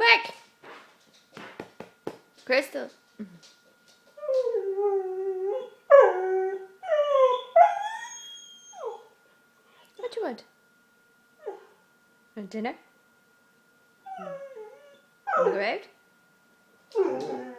Quick! Crystal. What do you want? Want dinner? Want to go out?